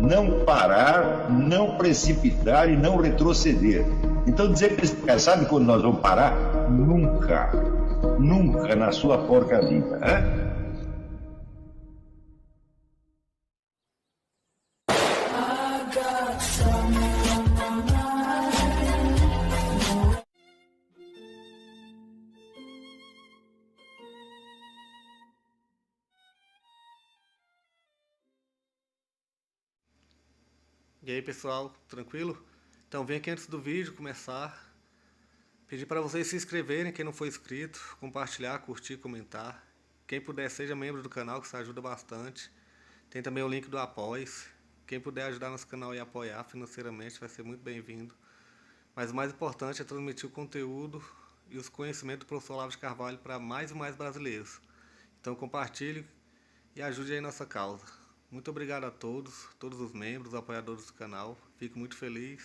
não parar, não precipitar e não retroceder. Então dizer para esse cara, sabe quando nós vamos parar? Nunca. Nunca na sua porca vida. Né? E aí pessoal, tranquilo? Então vem aqui antes do vídeo começar, pedir para vocês se inscreverem, quem não for inscrito, compartilhar, curtir, comentar. Quem puder seja membro do canal, que isso ajuda bastante. Tem também o link do Apoia-se. Quem puder ajudar nosso canal e apoiar financeiramente vai ser muito bem-vindo. Mas o mais importante é transmitir o conteúdo e os conhecimentos do professor Olavo de Carvalho para mais e mais brasileiros. Então compartilhe e ajude aí nossa causa. Muito obrigado a todos os membros, apoiadores do canal. Fico muito feliz.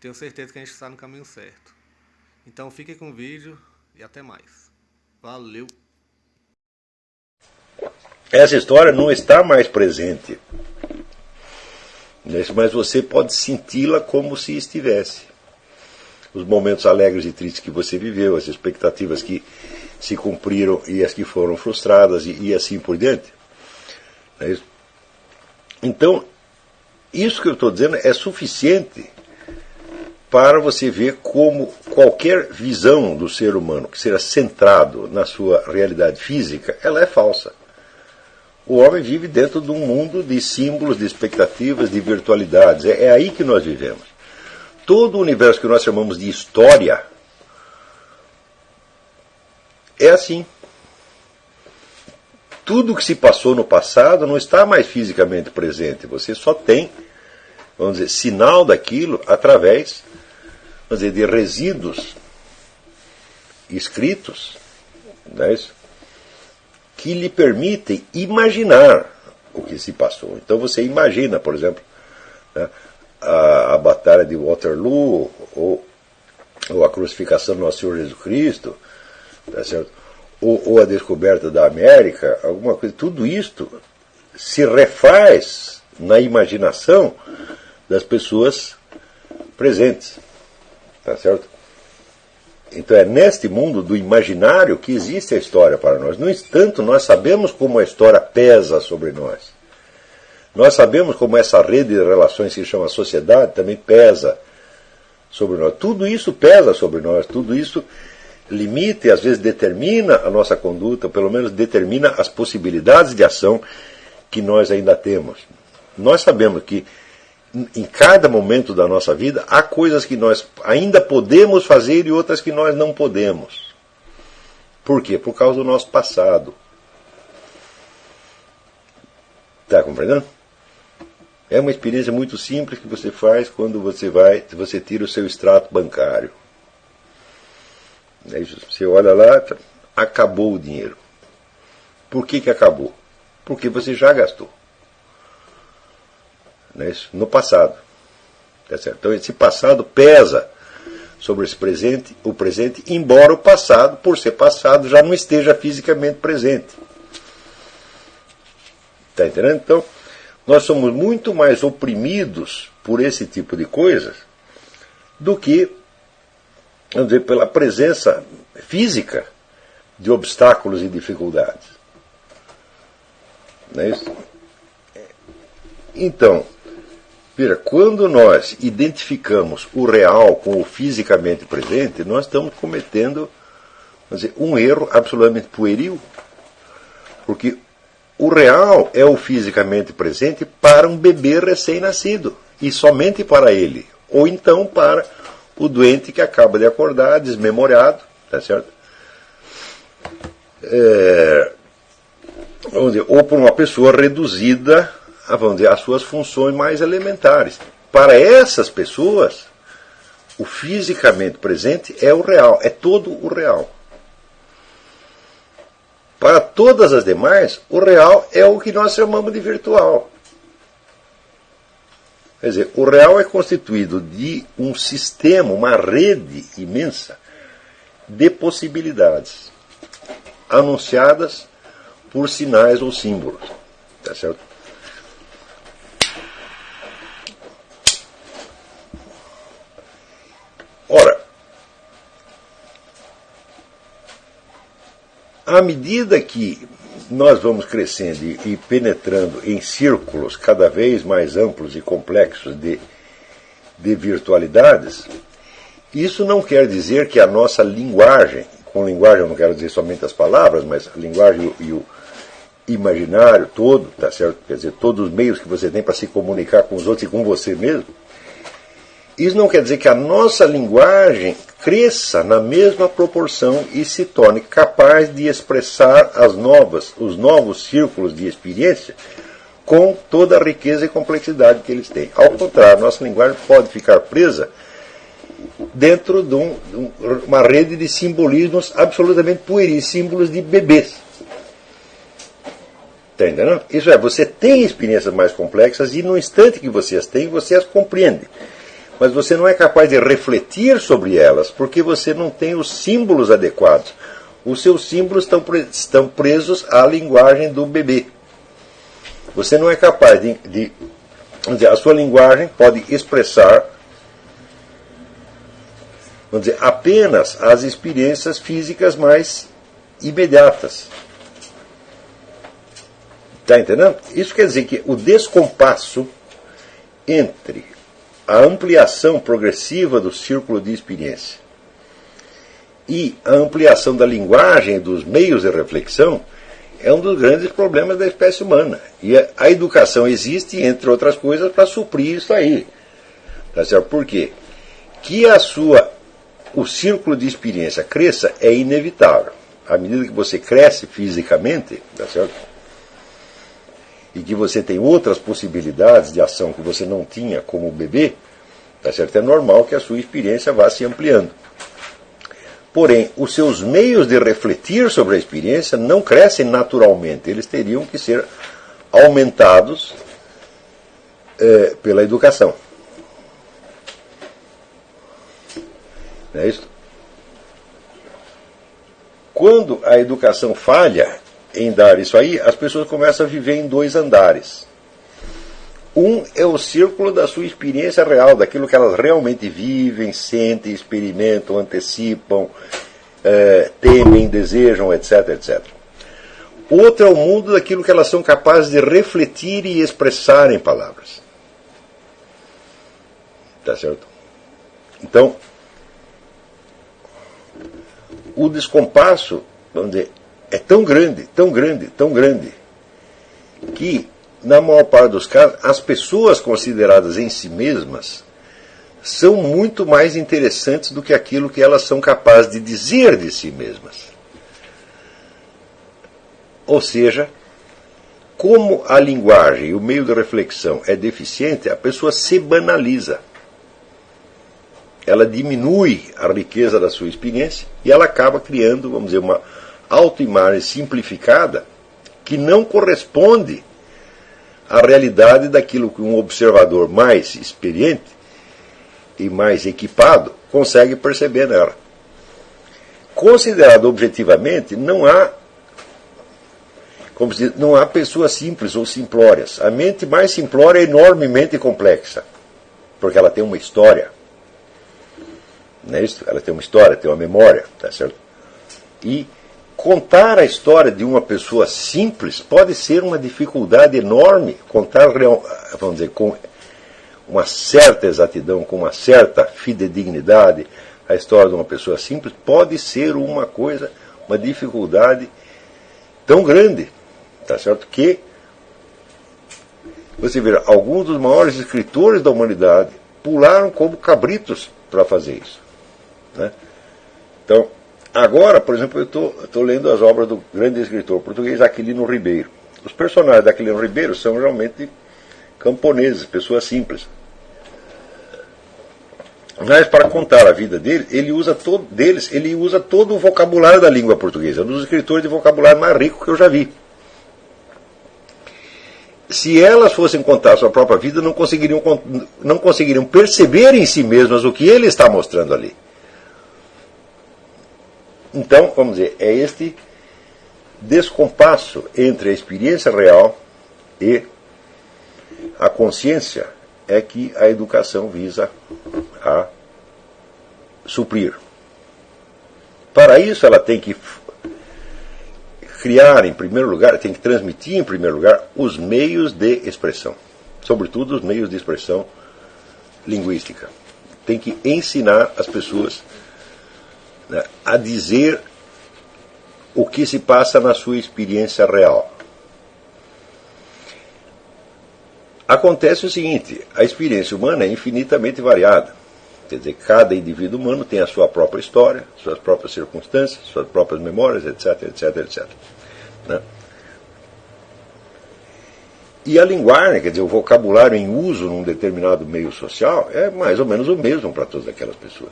Tenho certeza que a gente está no caminho certo. Então fiquem com o vídeo e até mais. Valeu! Essa história não está mais presente, mas você pode senti-la como se estivesse. Os momentos alegres e tristes que você viveu, as expectativas que se cumpriram e as que foram frustradas e assim por diante. Não é isso? Então, isso que eu estou dizendo é suficiente para você ver como qualquer visão do ser humano que seja centrado na sua realidade física, ela é falsa. O homem vive dentro de um mundo de símbolos, de expectativas, de virtualidades. É aí que nós vivemos. Todo o universo que nós chamamos de história é assim. Tudo que se passou no passado não está mais fisicamente presente. Você só tem, vamos dizer, sinal daquilo através, vamos dizer, de resíduos escritos, não é isso? Que lhe permitem imaginar o que se passou. Então você imagina, por exemplo, né, a Batalha de Waterloo ou a crucificação do nosso Senhor Jesus Cristo, tá certo? Ou a descoberta da América, alguma coisa, tudo isto se refaz na imaginação das pessoas presentes, tá certo? Então é neste mundo do imaginário que existe a história para nós. No entanto, nós sabemos como a história pesa sobre nós. Nós sabemos como essa rede de relações que se chama sociedade também pesa sobre nós. Tudo isso pesa sobre nós, tudo isso limita e às vezes determina a nossa conduta, ou pelo menos determina as possibilidades de ação que nós ainda temos. Nós sabemos que em cada momento da nossa vida há coisas que nós ainda podemos fazer e outras que nós não podemos. Por quê? Por causa do nosso passado. Está compreendendo? É uma experiência muito simples que você faz quando você tira o seu extrato bancário. Você olha lá, acabou o dinheiro. Por que acabou? Porque você já gastou. Não é isso? No passado. Tá certo? Então esse passado pesa sobre o presente, embora o passado, por ser passado, já não esteja fisicamente presente. Está entendendo? Então, nós somos muito mais oprimidos por esse tipo de coisas do que, vamos dizer, pela presença física de obstáculos e dificuldades. Não é isso? Então, veja, quando nós identificamos o real com o fisicamente presente, nós estamos cometendo, vamos dizer, um erro absolutamente pueril. Porque o real é o fisicamente presente para um bebê recém-nascido, e somente para ele. Ou então para o doente que acaba de acordar, desmemoriado, tá certo? Vamos dizer, ou por uma pessoa reduzida a, vamos dizer, as suas funções mais elementares. Para essas pessoas, o fisicamente presente é o real, é todo o real. Para todas as demais, o real é o que nós chamamos de virtual. Quer dizer, o real é constituído de um sistema, uma rede imensa de possibilidades anunciadas por sinais ou símbolos. Tá certo? À medida que nós vamos crescendo e penetrando em círculos cada vez mais amplos e complexos de virtualidades, isso não quer dizer que a nossa linguagem, com linguagem eu não quero dizer somente as palavras, mas a linguagem e o imaginário todo, tá certo? Quer dizer, todos os meios que você tem para se comunicar com os outros e com você mesmo, isso não quer dizer que a nossa linguagem cresça na mesma proporção e se torne capaz de expressar os novos círculos de experiência com toda a riqueza e complexidade que eles têm. Ao contrário, nossa linguagem pode ficar presa dentro de uma rede de simbolismos absolutamente pueris, símbolos de bebês. Está entendendo? Isso é, você tem experiências mais complexas e no instante que você as tem, você as compreende. Mas você não é capaz de refletir sobre elas, porque você não tem os símbolos adequados. Os seus símbolos estão presos à linguagem do bebê. Você não é capaz de a sua linguagem pode expressar, vamos dizer, apenas as experiências físicas mais imediatas. Está entendendo? Isso quer dizer que o descompasso entre a ampliação progressiva do círculo de experiência e a ampliação da linguagem e dos meios de reflexão é um dos grandes problemas da espécie humana. E a educação existe, entre outras coisas, para suprir isso aí. Tá certo? Por quê? Que o círculo de experiência cresça é inevitável. À medida que você cresce fisicamente, tá certo? E que você tem outras possibilidades de ação que você não tinha como bebê, tá certo? É normal que a sua experiência vá se ampliando. Porém, os seus meios de refletir sobre a experiência não crescem naturalmente. Eles teriam que ser aumentados pela educação. Não é isso? Quando a educação falha em dar isso aí, as pessoas começam a viver em dois andares. Um é o círculo da sua experiência real, daquilo que elas realmente vivem, sentem, experimentam, antecipam, temem, desejam, etc, etc. Outro é o mundo daquilo que elas são capazes de refletir e expressar em palavras. Tá certo? Então, o descompasso, vamos dizer, é tão grande, tão grande, tão grande, que, na maior parte dos casos, as pessoas consideradas em si mesmas são muito mais interessantes do que aquilo que elas são capazes de dizer de si mesmas. Ou seja, como a linguagem e o meio de reflexão é deficiente, a pessoa se banaliza. Ela diminui a riqueza da sua experiência e ela acaba criando, vamos dizer, uma autoimagem simplificada que não corresponde à realidade daquilo que um observador mais experiente e mais equipado consegue perceber nela. Considerado objetivamente, não há, como se diz, não há pessoas simples ou simplórias. A mente mais simplória é enormemente complexa, porque ela tem uma história. Não é isso? Ela tem uma história, tem uma memória, tá certo? E contar a história de uma pessoa simples pode ser uma dificuldade enorme. Contar, vamos dizer, com uma certa exatidão, com uma certa fidedignidade, a história de uma pessoa simples pode ser uma dificuldade tão grande, tá certo? Que você vê, alguns dos maiores escritores da humanidade pularam como cabritos para fazer isso, né? Então, agora, por exemplo, eu estou lendo as obras do grande escritor português Aquilino Ribeiro. Os personagens de Aquilino Ribeiro são realmente camponeses, pessoas simples. Mas para contar a vida dele, ele usa todo o vocabulário da língua portuguesa. É um dos escritores de vocabulário mais rico que eu já vi. Se elas fossem contar a sua própria vida, não conseguiriam perceber em si mesmas o que ele está mostrando ali. Então, vamos dizer, é este descompasso entre a experiência real e a consciência é que a educação visa a suprir. Para isso, ela tem que criar, em primeiro lugar, tem que transmitir, em primeiro lugar, os meios de expressão. Sobretudo os meios de expressão linguística. Tem que ensinar as pessoas, né, a dizer o que se passa na sua experiência real. Acontece o seguinte, a experiência humana é infinitamente variada. Quer dizer, cada indivíduo humano tem a sua própria história, suas próprias circunstâncias, suas próprias memórias, etc, etc, etc. Né? E a linguagem, quer dizer, o vocabulário em uso num determinado meio social é mais ou menos o mesmo para todas aquelas pessoas.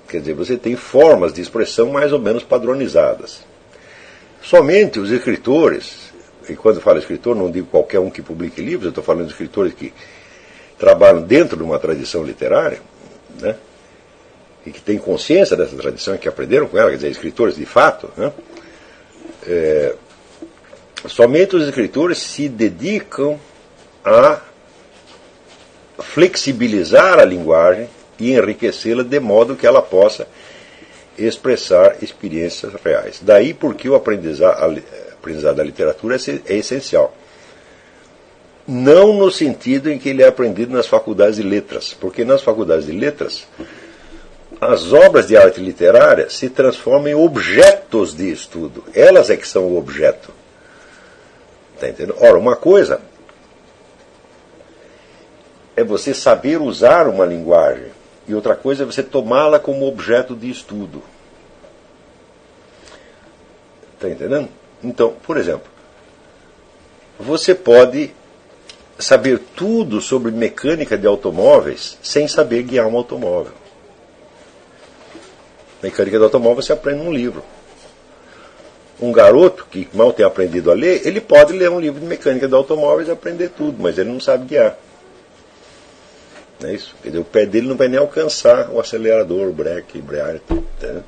Quer dizer, você tem formas de expressão mais ou menos padronizadas. Somente os escritores, e quando eu falo escritor não digo qualquer um que publique livros, eu estou falando de escritores que trabalham dentro de uma tradição literária, né, e que têm consciência dessa tradição e que aprenderam com ela, quer dizer, escritores de fato, né, somente os escritores se dedicam a flexibilizar a linguagem e enriquecê-la de modo que ela possa expressar experiências reais. Daí porque o aprendizado da literatura é essencial. Não no sentido em que ele é aprendido nas faculdades de letras, porque nas faculdades de letras as obras de arte literária se transformam em objetos de estudo. Elas é que são o objeto. Está entendendo? Ora, uma coisa é você saber usar uma linguagem e outra coisa é você tomá-la como objeto de estudo. Está entendendo? Então, por exemplo, você pode saber tudo sobre mecânica de automóveis sem saber guiar um automóvel. Mecânica de automóvel você aprende num livro. Um garoto que mal tem aprendido a ler, ele pode ler um livro de mecânica de automóveis e aprender tudo, mas ele não sabe guiar. Não é isso? Quer dizer, o pé dele não vai nem alcançar o acelerador, o breque, embreagem, tá?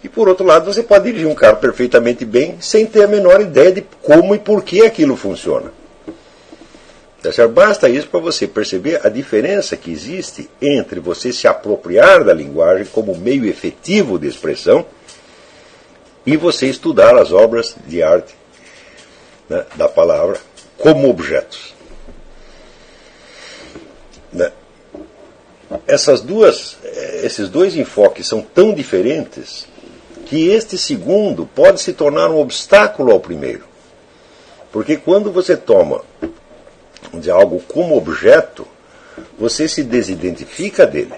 E por outro lado, você pode dirigir um carro perfeitamente bem sem ter a menor ideia de como e por que aquilo funciona. Basta isso para você perceber a diferença que existe entre você se apropriar da linguagem como meio efetivo de expressão e você estudar as obras de arte, né, da palavra como objetos. Né? Esses dois enfoques são tão diferentes que este segundo pode se tornar um obstáculo ao primeiro. Porque quando você toma de algo como objeto, você se desidentifica dele.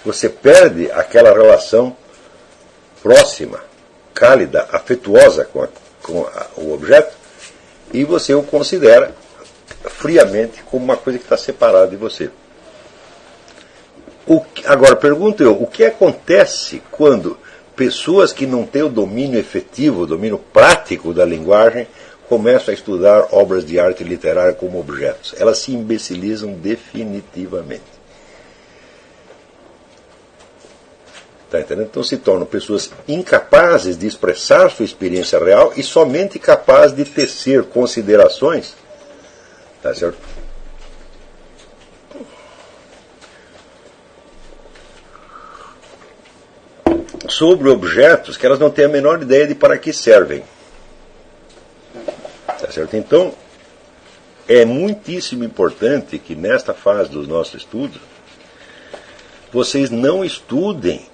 Você perde aquela relação próxima, cálida, afetuosa com o objeto e você o considera friamente como uma coisa que está separada de você. Agora, pergunto eu, o que acontece quando pessoas que não têm o domínio efetivo, o domínio prático da linguagem, começam a estudar obras de arte literária como objetos? Elas se imbecilizam definitivamente. Tá entendendo? Então se tornam pessoas incapazes de expressar sua experiência real e somente capazes de tecer considerações, tá certo? Sobre objetos que elas não têm a menor ideia de para que servem. Tá certo? Então, é muitíssimo importante que nesta fase dos nossos estudos vocês não estudem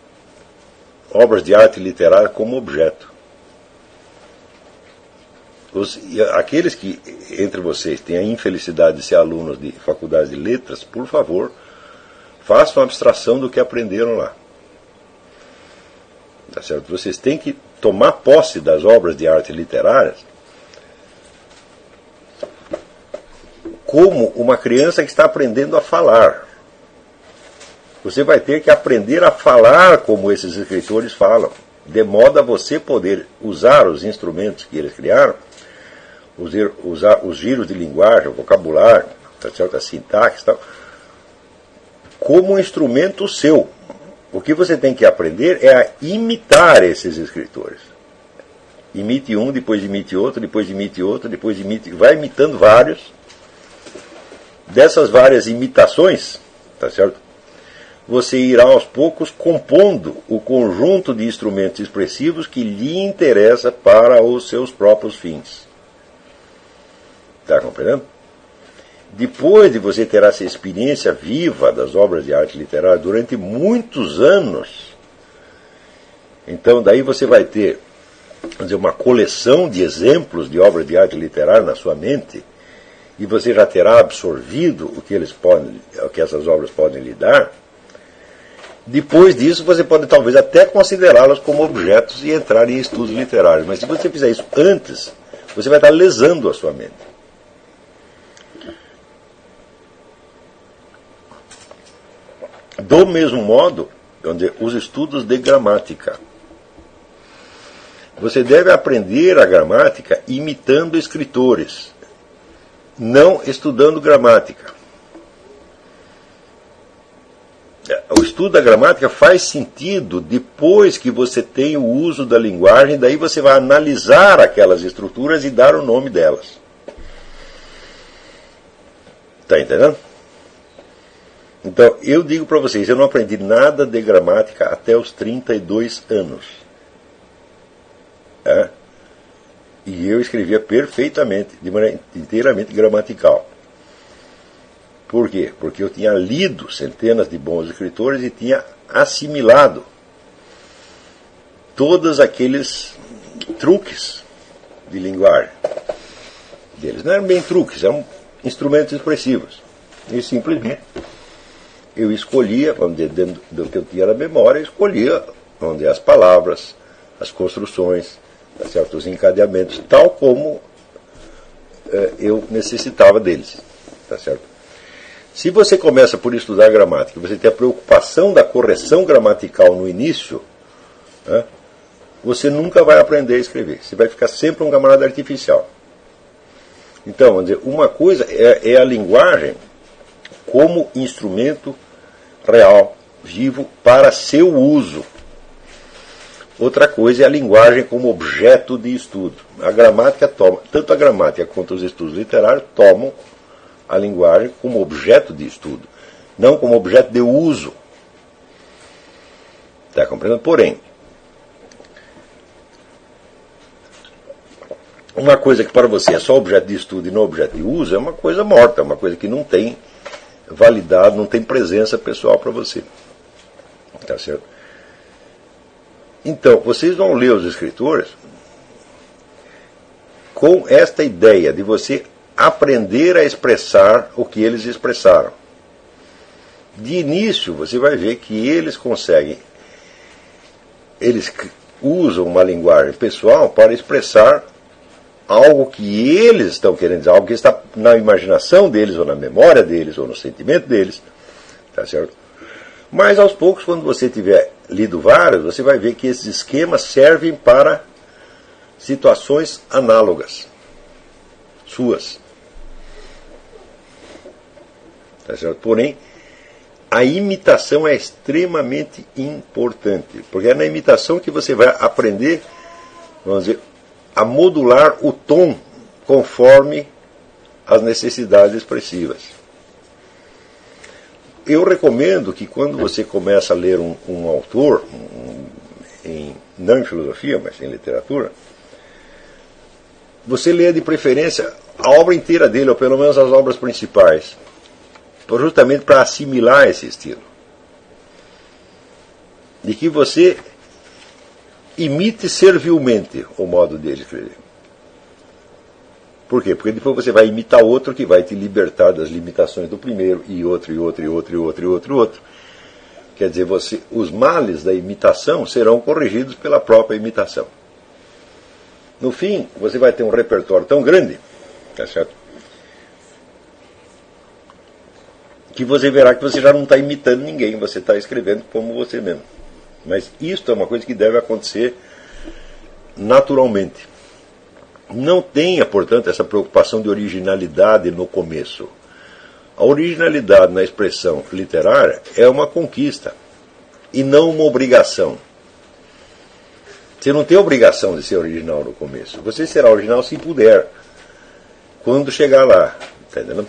obras de arte literária como objeto. Aqueles que entre vocês têm a infelicidade de ser alunos de faculdade de letras, por favor, façam abstração do que aprenderam lá. Tá certo? Vocês têm que tomar posse das obras de arte literárias como uma criança que está aprendendo a falar. Você vai ter que aprender a falar como esses escritores falam, de modo a você poder usar os instrumentos que eles criaram, usar os giros de linguagem, o vocabulário, tá certo? A sintaxe, tal, como um instrumento seu. O que você tem que aprender é a imitar esses escritores. Imite um, depois imite outro, depois imite outro, depois imite... Vai imitando vários. Dessas várias imitações, tá certo? você irá aos poucos compondo o conjunto de instrumentos expressivos que lhe interessa para os seus próprios fins. Está compreendendo? Depois de você ter essa experiência viva das obras de arte literária durante muitos anos, então daí você vai ter, vamos dizer, uma coleção de exemplos de obras de arte literária na sua mente, e você já terá absorvido o que essas obras podem lhe dar. Depois disso, você pode talvez até considerá-las como objetos e entrar em estudos literários. Mas se você fizer isso antes, você vai estar lesando a sua mente. Do mesmo modo, os estudos de gramática. Você deve aprender a gramática imitando escritores, não estudando gramática. O estudo da gramática faz sentido depois que você tem o uso da linguagem, daí você vai analisar aquelas estruturas e dar o nome delas. Está entendendo? Então, eu digo para vocês, eu não aprendi nada de gramática até os 32 anos. E eu escrevia perfeitamente, de maneira inteiramente gramatical. Por quê? Porque eu tinha lido centenas de bons escritores e tinha assimilado todos aqueles truques de linguagem deles. Não eram bem truques, eram instrumentos expressivos. E simplesmente eu escolhia, vamos dizer, dentro do que eu tinha na memória, eu escolhia, vamos dizer, as palavras, as construções, certos encadeamentos, tal como eu necessitava deles. Tá certo? Se você começa por estudar gramática, você tem a preocupação da correção gramatical no início, você nunca vai aprender a escrever. Você vai ficar sempre um camarada artificial. Então, vamos dizer, uma coisa é a linguagem como instrumento real, vivo, para seu uso. Outra coisa é a linguagem como objeto de estudo. A gramática toma, tanto a gramática quanto os estudos literários tomam a linguagem como objeto de estudo, não como objeto de uso. Está compreendendo? Porém, uma coisa que para você é só objeto de estudo e não objeto de uso é uma coisa morta, é uma coisa que não tem validade, não tem presença pessoal para você. Tá certo? Então, vocês vão ler os escritores com esta ideia de você aprender a expressar o que eles expressaram. De início, você vai ver que eles usam uma linguagem pessoal para expressar algo que eles estão querendo dizer, algo que está na imaginação deles, ou na memória deles, ou no sentimento deles. Tá certo? Mas aos poucos, quando você tiver lido vários, você vai ver que esses esquemas servem para situações análogas suas. Tá certo? Porém, a imitação é extremamente importante, porque é na imitação que você vai aprender, vamos dizer, a modular o tom conforme as necessidades expressivas. Eu recomendo que quando você começa a ler um autor, não em filosofia, mas em literatura, você leia de preferência a obra inteira dele, ou pelo menos as obras principais, justamente para assimilar esse estilo. De que você imite servilmente o modo dele escrever. Por quê? Porque depois você vai imitar outro que vai te libertar das limitações do primeiro, e outro, e outro, e outro, e outro, e outro, e outro. Quer dizer, os males da imitação serão corrigidos pela própria imitação. No fim, você vai ter um repertório tão grande, tá certo? Que você verá que você já não está imitando ninguém, você está escrevendo como você mesmo. Mas isto é uma coisa que deve acontecer naturalmente. Não tenha, portanto, essa preocupação de originalidade no começo. A originalidade na expressão literária é uma conquista e não uma obrigação. Você não tem obrigação de ser original no começo. Você será original se puder, quando chegar lá. Tá entendendo?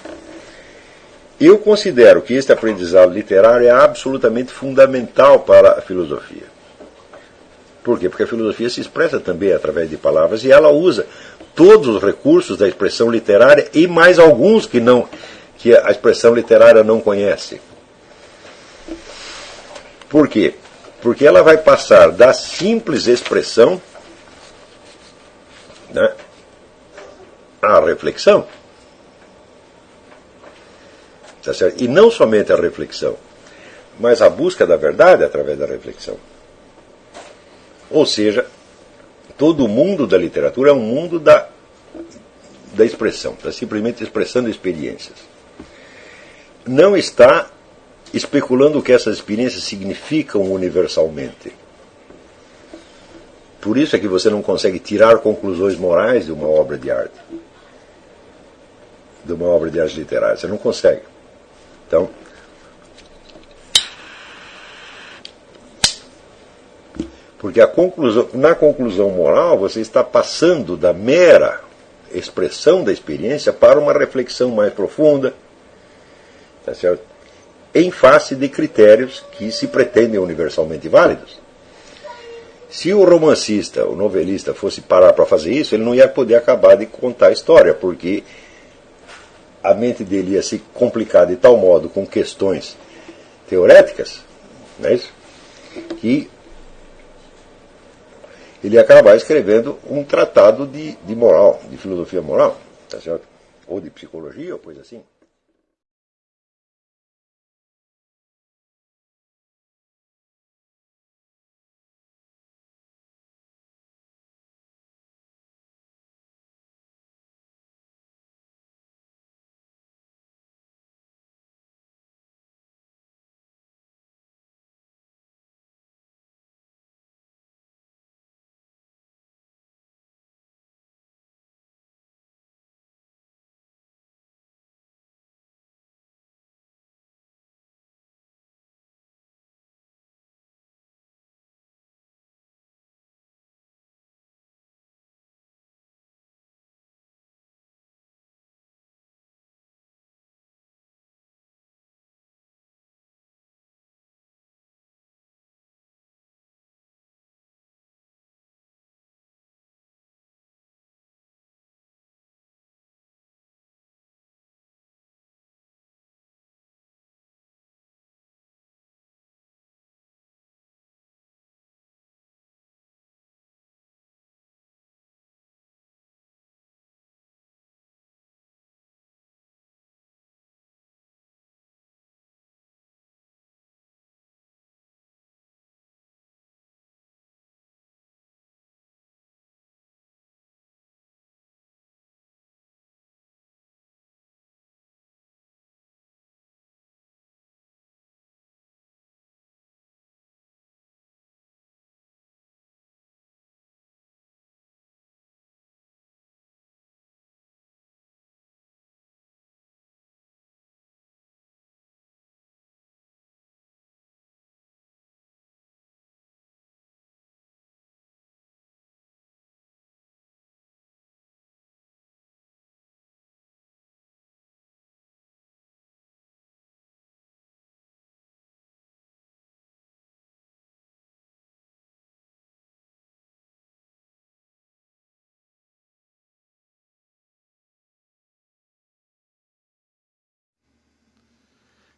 Eu considero que este aprendizado literário é absolutamente fundamental para a filosofia. Por quê? Porque a filosofia se expressa também através de palavras e ela usa todos os recursos da expressão literária e mais alguns que a expressão literária não conhece. Por quê? Porque ela vai passar da simples expressão, né, à reflexão. Tá certo? E não somente a reflexão, mas a busca da verdade através da reflexão. Ou seja, todo o mundo da literatura é um mundo da expressão, está simplesmente expressando experiências. Não está especulando o que essas experiências significam universalmente. Por isso é que você não consegue tirar conclusões morais de uma obra de arte. De uma obra de arte literária. Você não consegue. Então, porque na conclusão moral você está passando da mera expressão da experiência para uma reflexão mais profunda, tá certo? Em face de critérios que se pretendem universalmente válidos. Se o romancista, o novelista, fosse parar para fazer isso, ele não ia poder acabar de contar a história, porque a mente dele ia se complicar de tal modo com questões teoréticas, não é isso? Que ele ia acabar escrevendo um tratado de moral, de filosofia moral, tá certo? Ou de psicologia, ou coisa assim.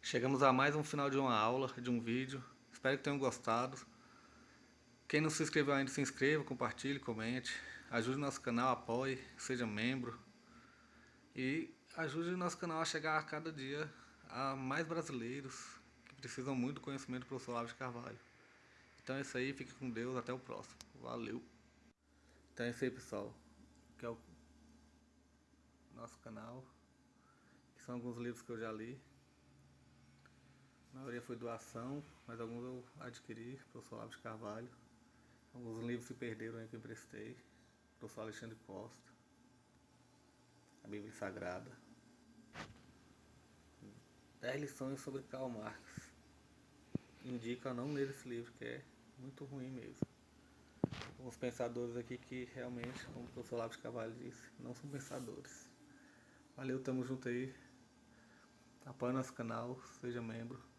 Chegamos a mais um final de uma aula, de um vídeo. Espero que tenham gostado. Quem não se inscreveu ainda, se inscreva, compartilhe, comente. Ajude o nosso canal, apoie, seja membro. E ajude o nosso canal a chegar a cada dia a mais brasileiros que precisam muito do conhecimento do professor Olavo de Carvalho. Então é isso aí, fique com Deus, até o próximo. Valeu! Então é isso aí, pessoal. Que é o nosso canal. Que são alguns livros que eu já li. A maioria foi doação, mas alguns eu adquiri, professor Olavo de Carvalho. Alguns livros se perderam aí que eu emprestei. Professor Alexandre Costa. A Bíblia Sagrada. 10 lições sobre Karl Marx. Indica não ler esse livro, que é muito ruim mesmo. Alguns pensadores aqui que realmente, como o professor Olavo de Carvalho disse, não são pensadores. Valeu, tamo junto aí. Apoie nosso canal, seja membro.